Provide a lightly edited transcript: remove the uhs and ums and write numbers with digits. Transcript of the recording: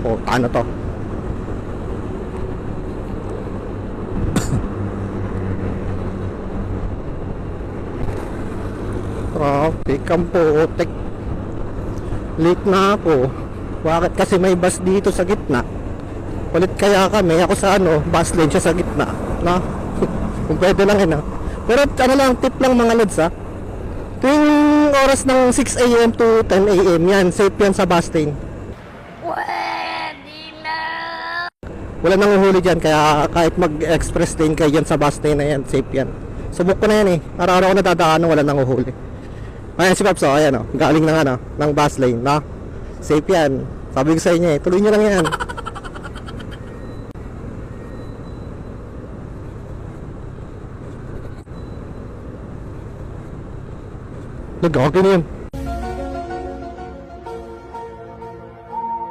O, ano to? Traffic ang putik. Late na ako. Bakit kasi may bus dito sa gitna? Ulit kaya kami, ako sa ano, bus lane siya sa gitna, no? Kung pwede lang yun, pero ano lang, tip lang mga lods, tuwing oras ng 6 AM to 10 AM yan, safe yan sa bus lane. Pwede na. Wala nang uhuli dyan, kaya kahit mag-express lane kayo dyan sa bus lane na yan, safe yan. Subok ko na yan araw-araw ko nadadaanan, wala nang uhuli. Ayan si Pops, ayan galing ng ano, ng bus lane, no? Safe yan, sabi ko sa inyo tuloy nyo lang yan. Nag-okay na yun.